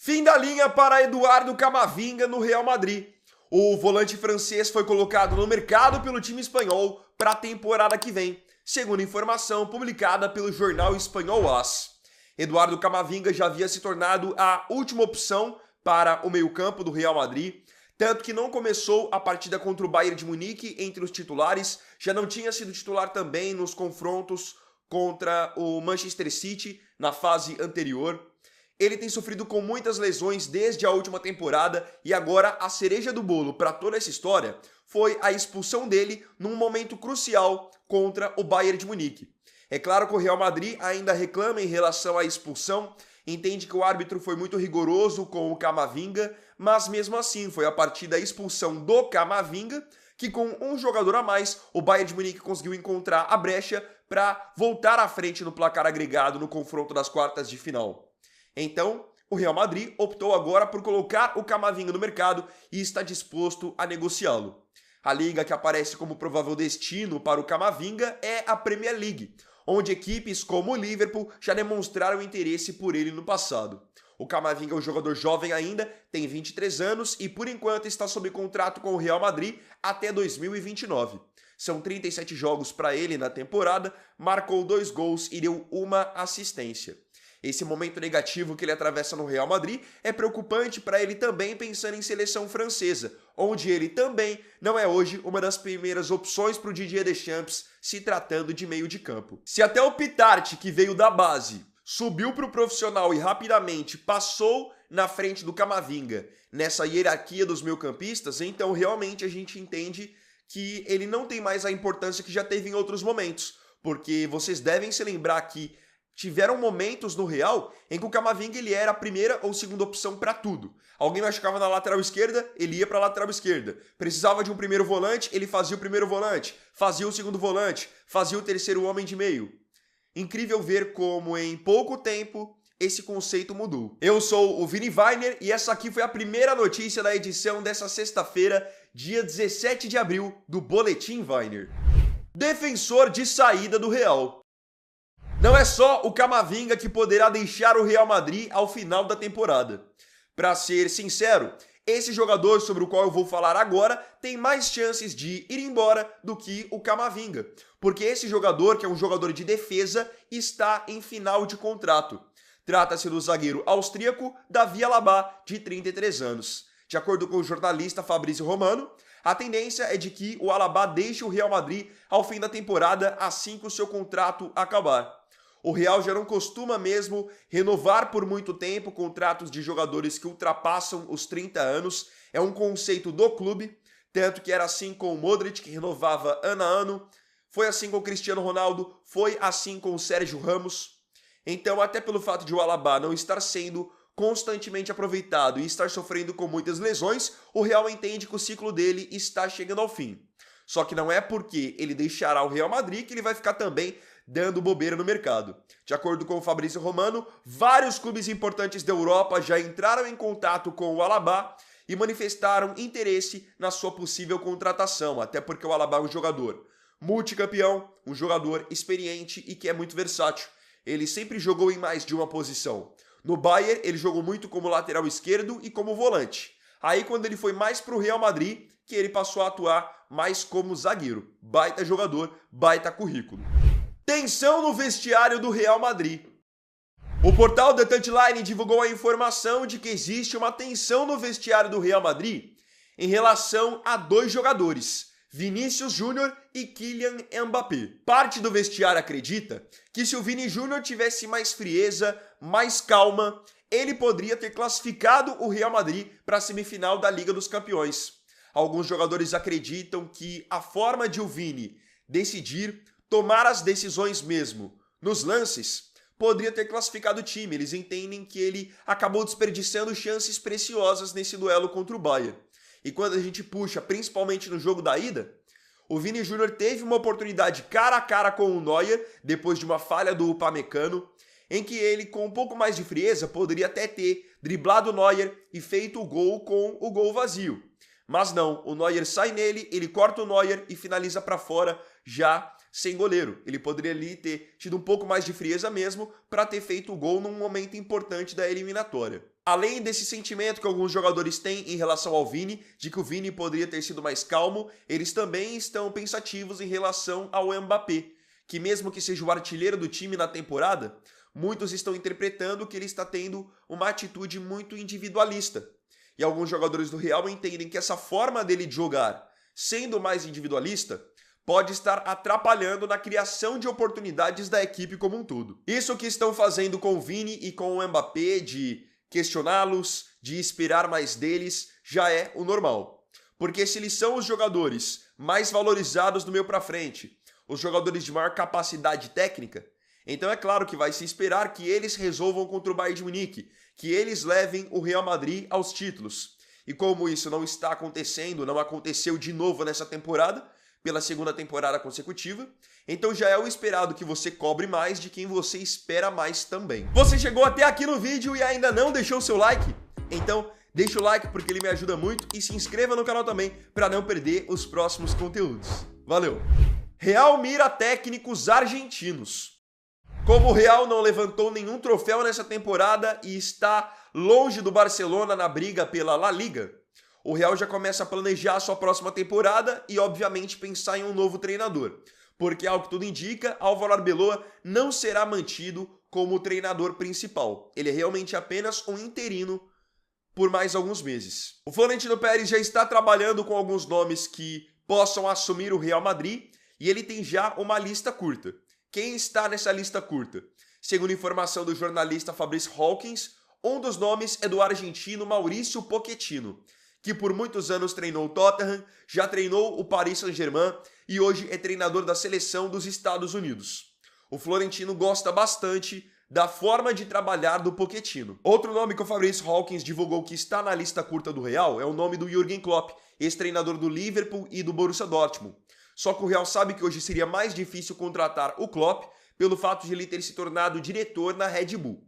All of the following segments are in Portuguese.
Fim da linha para Eduardo Camavinga no Real Madrid. O volante francês foi colocado no mercado pelo time espanhol para a temporada que vem, segundo informação publicada pelo jornal espanhol AS. Eduardo Camavinga já havia se tornado a última opção para o meio-campo do Real Madrid, tanto que não começou a partida contra o Bayern de Munique entre os titulares, já não tinha sido titular também nos confrontos contra o Manchester City na fase anterior. Ele tem sofrido com muitas lesões desde a última temporada e agora a cereja do bolo para toda essa história foi a expulsão dele num momento crucial contra o Bayern de Munique. É claro que o Real Madrid ainda reclama em relação à expulsão, entende que o árbitro foi muito rigoroso com o Camavinga, mas mesmo assim foi a partir da expulsão do Camavinga que, com um jogador a mais, o Bayern de Munique conseguiu encontrar a brecha para voltar à frente no placar agregado no confronto das quartas de final. Então, o Real Madrid optou agora por colocar o Camavinga no mercado e está disposto a negociá-lo. A liga que aparece como provável destino para o Camavinga é a Premier League, onde equipes como o Liverpool já demonstraram interesse por ele no passado. O Camavinga é um jogador jovem ainda, tem 23 anos e por enquanto está sob contrato com o Real Madrid até 2029. São 37 jogos para ele na temporada, marcou 2 gols e deu 1 assistência. Esse momento negativo que ele atravessa no Real Madrid é preocupante para ele também pensando em seleção francesa, onde ele também não é hoje uma das primeiras opções para o Didier Deschamps se tratando de meio de campo. Se até o Pitart, que veio da base, subiu para o profissional e rapidamente passou na frente do Camavinga nessa hierarquia dos meio-campistas, então realmente a gente entende que ele não tem mais a importância que já teve em outros momentos, porque vocês devem se lembrar que tiveram momentos no Real em que o Camavinga ele era a primeira ou segunda opção para tudo. Alguém machucava na lateral esquerda, ele ia para a lateral esquerda. Precisava de um primeiro volante, ele fazia o primeiro volante, fazia o segundo volante, fazia o terceiro homem de meio. Incrível ver como em pouco tempo esse conceito mudou. Eu sou o Vini Weiner e essa aqui foi a primeira notícia da edição dessa sexta-feira, dia 17 de abril, do Boletim Weiner. Defensor de saída do Real. Não é só o Camavinga que poderá deixar o Real Madrid ao final da temporada. Para ser sincero, esse jogador sobre o qual eu vou falar agora tem mais chances de ir embora do que o Camavinga, porque esse jogador, que é um jogador de defesa, está em final de contrato. Trata-se do zagueiro austríaco Davi Alaba, de 33 anos. De acordo com o jornalista Fabrício Romano, a tendência é de que o Alaba deixe o Real Madrid ao fim da temporada assim que o seu contrato acabar. O Real já não costuma mesmo renovar por muito tempo contratos de jogadores que ultrapassam os 30 anos. É um conceito do clube, tanto que era assim com o Modric, que renovava ano a ano. Foi assim com o Cristiano Ronaldo, foi assim com o Sérgio Ramos. Então, até pelo fato de o Alaba não estar sendo constantemente aproveitado e estar sofrendo com muitas lesões, o Real entende que o ciclo dele está chegando ao fim. Só que não é porque ele deixará o Real Madrid que ele vai ficar também dando bobeira no mercado. De acordo com o Fabrício Romano, vários clubes importantes da Europa já entraram em contato com o Alaba e manifestaram interesse na sua possível contratação, até porque o Alaba é um jogador multicampeão, um jogador experiente e que é muito versátil. Ele sempre jogou em mais de uma posição. No Bayern, ele jogou muito como lateral esquerdo e como volante. Aí, quando ele foi mais para o Real Madrid, que ele passou a atuar mais como zagueiro. Baita jogador, baita currículo. Tensão no vestiário do Real Madrid. O portal The Touchline divulgou a informação de que existe uma tensão no vestiário do Real Madrid em relação a 2 jogadores, Vinícius Júnior e Kylian Mbappé. Parte do vestiário acredita que se o Vini Júnior tivesse mais frieza, mais calma, ele poderia ter classificado o Real Madrid para a semifinal da Liga dos Campeões. Alguns jogadores acreditam que a forma de o Vini decidir, tomar as decisões mesmo nos lances, poderia ter classificado o time. Eles entendem que ele acabou desperdiçando chances preciosas nesse duelo contra o Bayern. E quando a gente puxa, principalmente no jogo da ida, o Vini Júnior teve uma oportunidade cara a cara com o Neuer, depois de uma falha do Upamecano, em que ele, com um pouco mais de frieza, poderia até ter driblado o Neuer e feito o gol com o gol vazio. Mas não, o Neuer sai nele, ele corta o Neuer e finaliza para fora já sem goleiro. Ele poderia ali ter tido um pouco mais de frieza mesmo para ter feito o gol num momento importante da eliminatória. Além desse sentimento que alguns jogadores têm em relação ao Vini, de que o Vini poderia ter sido mais calmo, eles também estão pensativos em relação ao Mbappé, que mesmo que seja o artilheiro do time na temporada, muitos estão interpretando que ele está tendo uma atitude muito individualista. E alguns jogadores do Real entendem que essa forma dele de jogar, sendo mais individualista, pode estar atrapalhando na criação de oportunidades da equipe como um todo. Isso que estão fazendo com o Vini e com o Mbappé, de questioná-los, de esperar mais deles, já é o normal. Porque se eles são os jogadores mais valorizados do meio pra frente, os jogadores de maior capacidade técnica, então é claro que vai se esperar que eles resolvam contra o Bayern de Munique, que eles levem o Real Madrid aos títulos. E como isso não está acontecendo, não aconteceu de novo nessa temporada, pela segunda temporada consecutiva, então já é o esperado que você cobre mais de quem você espera mais também. Você chegou até aqui no vídeo e ainda não deixou o seu like? Então deixa o like porque ele me ajuda muito e se inscreva no canal também para não perder os próximos conteúdos. Valeu! Real mira técnicos argentinos. Como o Real não levantou nenhum troféu nessa temporada e está longe do Barcelona na briga pela La Liga, o Real já começa a planejar a sua próxima temporada e, obviamente, pensar em um novo treinador. Porque, ao que tudo indica, Álvaro Arbeloa não será mantido como treinador principal. Ele é realmente apenas um interino por mais alguns meses. O Florentino Pérez já está trabalhando com alguns nomes que possam assumir o Real Madrid e ele tem já uma lista curta. Quem está nessa lista curta? Segundo informação do jornalista Fabrício Hawkins, um dos nomes é do argentino Mauricio Pochettino, que por muitos anos treinou o Tottenham, já treinou o Paris Saint-Germain e hoje é treinador da seleção dos Estados Unidos. O Florentino gosta bastante da forma de trabalhar do Pochettino. Outro nome que o Fabrício Hawkins divulgou que está na lista curta do Real é o nome do Jürgen Klopp, ex-treinador do Liverpool e do Borussia Dortmund. Só que o Real sabe que hoje seria mais difícil contratar o Klopp pelo fato de ele ter se tornado diretor na Red Bull.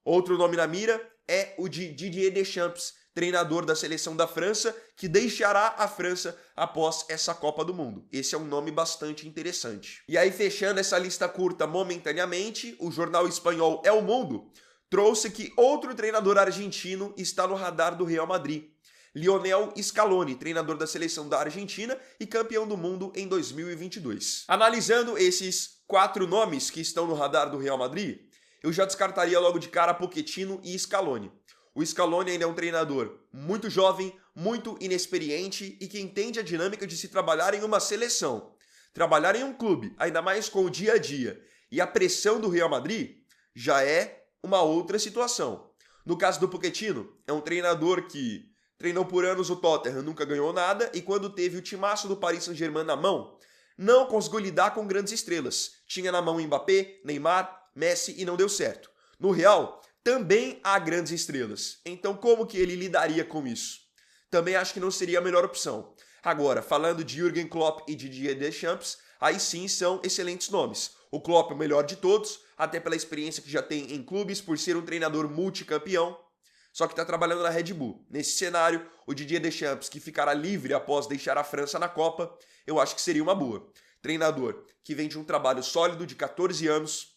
Outro nome na mira é o de Didier Deschamps, treinador da seleção da França, que deixará a França após essa Copa do Mundo. Esse é um nome bastante interessante. E aí, fechando essa lista curta momentaneamente, o jornal espanhol El Mundo trouxe que outro treinador argentino está no radar do Real Madrid. Lionel Scaloni, treinador da seleção da Argentina e campeão do mundo em 2022. Analisando esses 4 nomes que estão no radar do Real Madrid, eu já descartaria logo de cara Pochettino e Scaloni. O Scaloni ainda é um treinador muito jovem, muito inexperiente e que entende a dinâmica de se trabalhar em uma seleção. Trabalhar em um clube, ainda mais com o dia a dia e a pressão do Real Madrid, já é uma outra situação. No caso do Pochettino, é um treinador que treinou por anos o Tottenham, nunca ganhou nada e quando teve o timaço do Paris Saint-Germain na mão, não conseguiu lidar com grandes estrelas. Tinha na mão Mbappé, Neymar, Messi e não deu certo. No Real, também há grandes estrelas. Então como que ele lidaria com isso? Também acho que não seria a melhor opção. Agora, falando de Jürgen Klopp e de Didier Deschamps, aí sim são excelentes nomes. O Klopp é o melhor de todos, até pela experiência que já tem em clubes, por ser um treinador multicampeão, só que está trabalhando na Red Bull. Nesse cenário, o Didier Deschamps, que ficará livre após deixar a França na Copa, eu acho que seria uma boa. Treinador que vem de um trabalho sólido de 14 anos,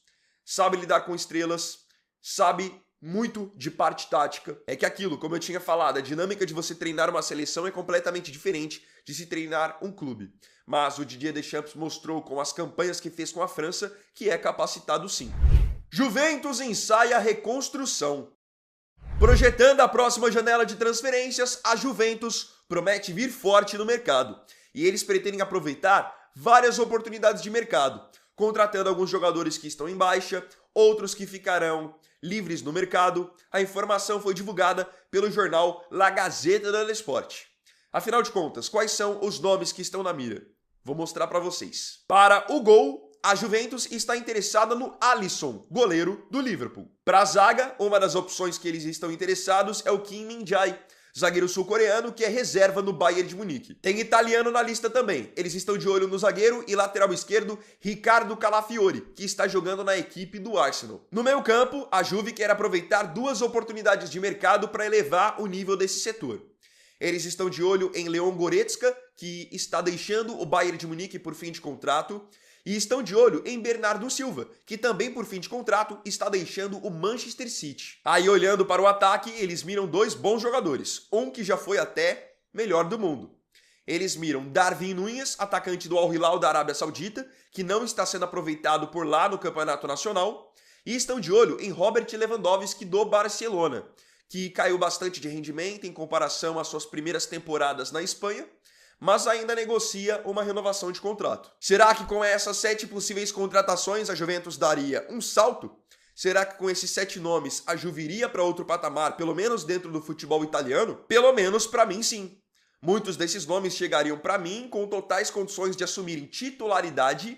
sabe lidar com estrelas, sabe muito de parte tática. É que aquilo, como eu tinha falado, a dinâmica de você treinar uma seleção é completamente diferente de se treinar um clube. Mas o Didier Deschamps mostrou com as campanhas que fez com a França que é capacitado sim. Juventus ensaia reconstrução. Projetando a próxima janela de transferências, a Juventus promete vir forte no mercado. E eles pretendem aproveitar várias oportunidades de mercado, contratando alguns jogadores que estão em baixa, outros que ficarão livres no mercado. A informação foi divulgada pelo jornal La Gazzetta dello Sport. Afinal de contas, quais são os nomes que estão na mira? Vou mostrar para vocês. Para o gol, a Juventus está interessada no Alisson, goleiro do Liverpool. Para a zaga, uma das opções que eles estão interessados é o Kim Min-jae, zagueiro sul-coreano que é reserva no Bayern de Munique. Tem italiano na lista também. Eles estão de olho no zagueiro e lateral esquerdo Riccardo Calafiori, que está jogando na equipe do Arsenal. No meio-campo, a Juve quer aproveitar 2 oportunidades de mercado para elevar o nível desse setor. Eles estão de olho em Leon Goretzka, que está deixando o Bayern de Munique por fim de contrato, E estão de olho em Bernardo Silva, que também por fim de contrato está deixando o Manchester City. Aí olhando para o ataque, eles miram dois bons jogadores, um que já foi até melhor do mundo. Eles miram Darwin Núñez, atacante do Al Hilal da Arábia Saudita, que não está sendo aproveitado por lá no Campeonato Nacional, e estão de olho em Robert Lewandowski do Barcelona, que caiu bastante de rendimento em comparação às suas primeiras temporadas na Espanha, mas ainda negocia uma renovação de contrato. Será que com essas 7 possíveis contratações a Juventus daria um salto? Será que com esses 7 nomes a Juve iria para outro patamar, pelo menos dentro do futebol italiano? Pelo menos para mim sim. Muitos desses nomes chegariam para mim com totais condições de assumirem titularidade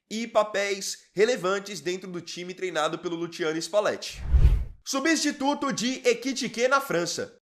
e papéis relevantes dentro do time treinado pelo Luciano Spalletti. Substituto de Ekitike na França.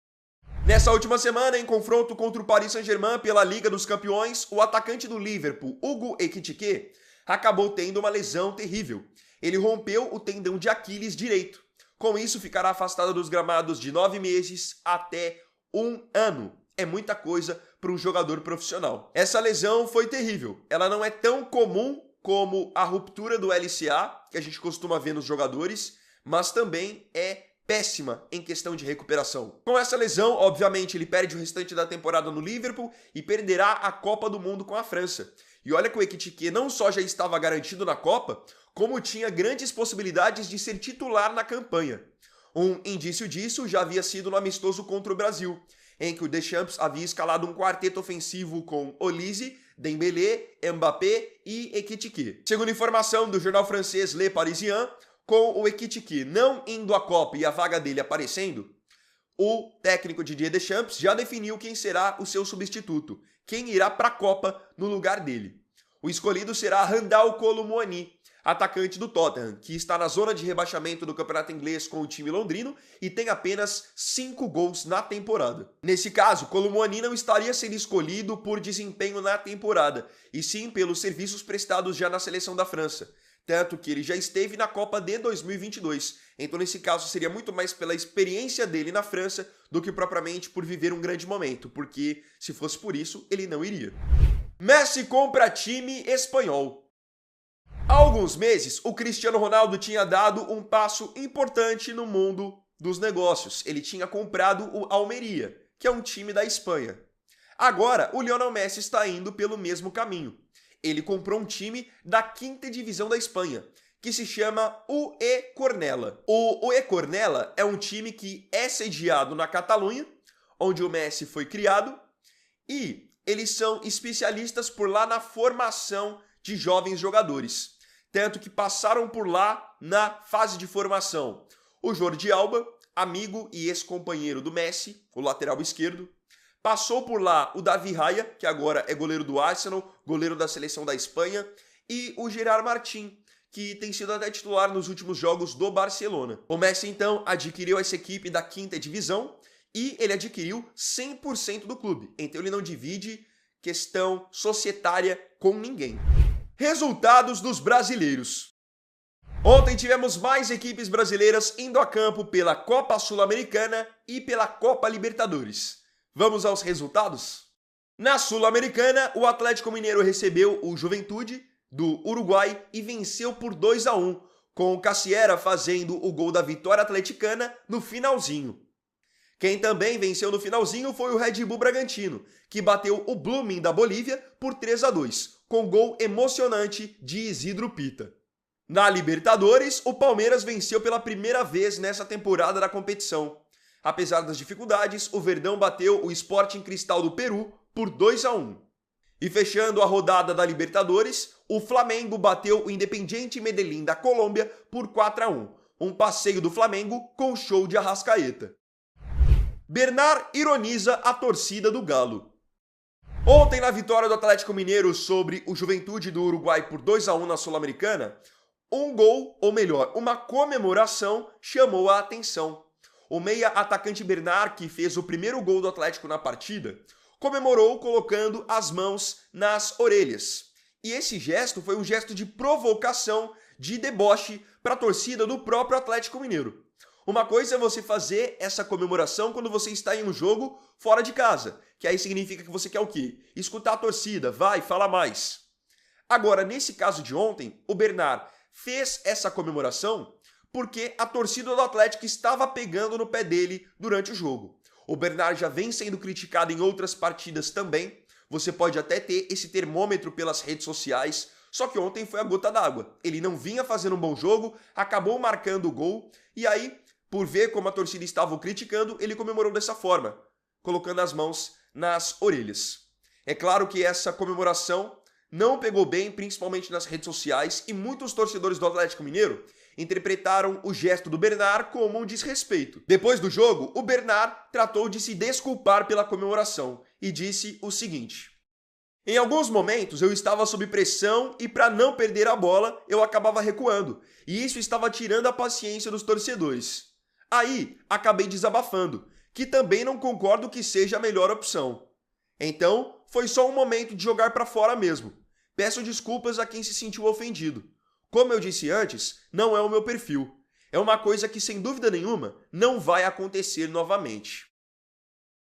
Nessa última semana, em confronto contra o Paris Saint-Germain pela Liga dos Campeões, o atacante do Liverpool, Hugo Ekitike, acabou tendo uma lesão terrível. Ele rompeu o tendão de Aquiles direito. Com isso, ficará afastado dos gramados de 9 meses até 1 ano. É muita coisa para um jogador profissional. Essa lesão foi terrível. Ela não é tão comum como a ruptura do LCA, que a gente costuma ver nos jogadores, mas também é péssima em questão de recuperação. Com essa lesão, obviamente, ele perde o restante da temporada no Liverpool e perderá a Copa do Mundo com a França. E olha que o Ekitike não só já estava garantido na Copa, como tinha grandes possibilidades de ser titular na campanha. Um indício disso já havia sido no amistoso contra o Brasil, em que o Deschamps havia escalado um quarteto ofensivo com Olise, Dembélé, Mbappé e Ekitike. Segundo informação do jornal francês Le Parisien, com o Ekitike não indo à Copa e a vaga dele aparecendo, o técnico Didier Deschamps já definiu quem será o seu substituto, quem irá para a Copa no lugar dele. O escolhido será Randal Kolo Muani, atacante do Tottenham, que está na zona de rebaixamento do campeonato inglês com o time londrino e tem apenas 5 gols na temporada. Nesse caso, Kolo Muani não estaria sendo escolhido por desempenho na temporada, e sim pelos serviços prestados já na seleção da França. Tanto que ele já esteve na Copa de 2022. Então, nesse caso, seria muito mais pela experiência dele na França do que propriamente por viver um grande momento, porque se fosse por isso, ele não iria. Messi compra time espanhol. Há alguns meses, o Cristiano Ronaldo tinha dado um passo importante no mundo dos negócios. Ele tinha comprado o Almeria, que é um time da Espanha. Agora, o Lionel Messi está indo pelo mesmo caminho. Ele comprou um time da 5ª divisão da Espanha, que se chama UE Cornellà. O UE Cornellà é um time que é sediado na Catalunha, onde o Messi foi criado, e eles são especialistas por lá na formação de jovens jogadores. Tanto que passaram por lá na fase de formação o Jordi Alba, amigo e ex-companheiro do Messi, o lateral esquerdo. Passou por lá o David Raya, que agora é goleiro do Arsenal, goleiro da seleção da Espanha, e o Gerard Martín, que tem sido até titular nos últimos jogos do Barcelona. O Messi, então, adquiriu essa equipe da 5ª divisão e ele adquiriu 100% do clube. Então ele não divide questão societária com ninguém. Resultados dos brasileiros. Ontem tivemos mais equipes brasileiras indo a campo pela Copa Sul-Americana e pela Copa Libertadores. Vamos aos resultados? Na Sul-Americana, o Atlético Mineiro recebeu o Juventude do Uruguai e venceu por 2-1, com o Cassiera fazendo o gol da vitória atleticana no finalzinho. Quem também venceu no finalzinho foi o Red Bull Bragantino, que bateu o Blooming da Bolívia por 3-2, com gol emocionante de Isidro Pita. Na Libertadores, o Palmeiras venceu pela primeira vez nessa temporada da competição. Apesar das dificuldades, o Verdão bateu o Sporting Cristal do Peru por 2-1. E fechando a rodada da Libertadores, o Flamengo bateu o Independiente Medellín da Colômbia por 4-1. Um passeio do Flamengo com show de Arrascaeta. Bernard ironiza a torcida do Galo. Ontem, na vitória do Atlético Mineiro sobre o Juventude do Uruguai por 2-1 na Sul-Americana, um gol, ou melhor, uma comemoração chamou a atenção. O meia atacante Bernard, que fez o primeiro gol do Atlético na partida, comemorou colocando as mãos nas orelhas. E esse gesto foi um gesto de provocação, de deboche para a torcida do próprio Atlético Mineiro. Uma coisa é você fazer essa comemoração quando você está em um jogo fora de casa, que aí significa que você quer o quê? Escutar a torcida, vai, fala mais. Agora, nesse caso de ontem, o Bernard fez essa comemoração porque a torcida do Atlético estava pegando no pé dele durante o jogo. O Bernard já vem sendo criticado em outras partidas também. Você pode até ter esse termômetro pelas redes sociais, só que ontem foi a gota d'água. Ele não vinha fazendo um bom jogo, acabou marcando o gol, e aí, por ver como a torcida estava o criticando, ele comemorou dessa forma, colocando as mãos nas orelhas. É claro que essa comemoração não pegou bem, principalmente nas redes sociais, e muitos torcedores do Atlético Mineiro interpretaram o gesto do Bernard como um desrespeito. Depois do jogo, o Bernard tratou de se desculpar pela comemoração e disse o seguinte: em alguns momentos eu estava sob pressão e para não perder a bola eu acabava recuando, e isso estava tirando a paciência dos torcedores. Aí acabei desabafando, que também não concordo que seja a melhor opção. Então foi só um momento de jogar para fora mesmo. Peço desculpas a quem se sentiu ofendido. Como eu disse antes, não é o meu perfil. É uma coisa que, sem dúvida nenhuma, não vai acontecer novamente.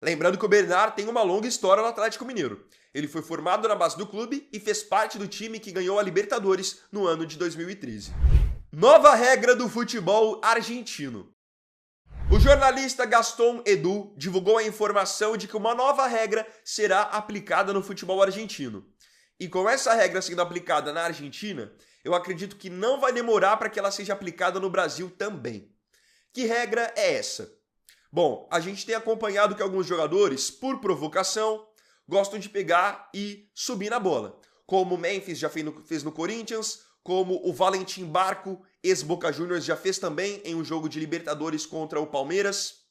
Lembrando que o Bernard tem uma longa história no Atlético Mineiro. Ele foi formado na base do clube e fez parte do time que ganhou a Libertadores no ano de 2013. Nova regra do futebol argentino. O jornalista Gastón Edu divulgou a informação de que uma nova regra será aplicada no futebol argentino. E com essa regra sendo aplicada na Argentina, eu acredito que não vai demorar para que ela seja aplicada no Brasil também. Que regra é essa? Bom, a gente tem acompanhado que alguns jogadores, por provocação, gostam de pegar e subir na bola. Como o Memphis já fez no Corinthians, como o Valentim Barco, ex-Boca Juniors, já fez também em um jogo de Libertadores contra o Palmeiras.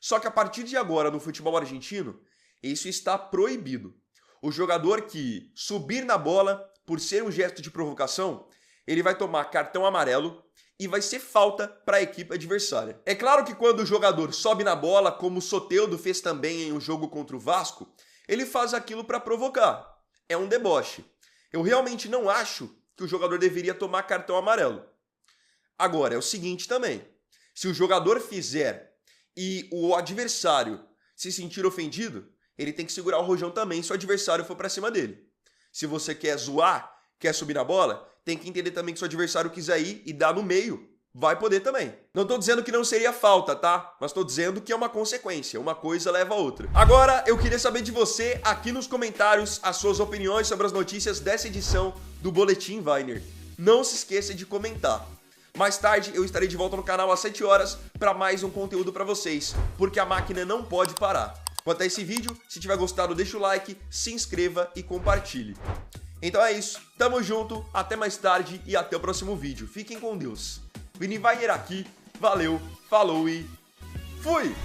Só que a partir de agora, no futebol argentino, isso está proibido. O jogador que subir na bola, por ser um gesto de provocação, ele vai tomar cartão amarelo e vai ser falta para a equipe adversária. É claro que quando o jogador sobe na bola, como o Soteldo fez também em um jogo contra o Vasco, ele faz aquilo para provocar. É um deboche. Eu realmente não acho que o jogador deveria tomar cartão amarelo. Agora, é o seguinte também. Se o jogador fizer e o adversário se sentir ofendido, ele tem que segurar o rojão também se o adversário for para cima dele. Se você quer zoar, quer subir na bola, tem que entender também que se o adversário quiser ir e dar no meio, vai poder também. Não estou dizendo que não seria falta, tá? Mas estou dizendo que é uma consequência, uma coisa leva a outra. Agora, eu queria saber de você, aqui nos comentários, as suas opiniões sobre as notícias dessa edição do Boletim Weiner. Não se esqueça de comentar. Mais tarde, eu estarei de volta no canal às 7 horas para mais um conteúdo para vocês, porque a máquina não pode parar. Quanto a esse vídeo, se tiver gostado, deixa o like, se inscreva e compartilhe. Então é isso, tamo junto, até mais tarde e até o próximo vídeo. Fiquem com Deus. Vini Weiner aqui, valeu, falou e fui!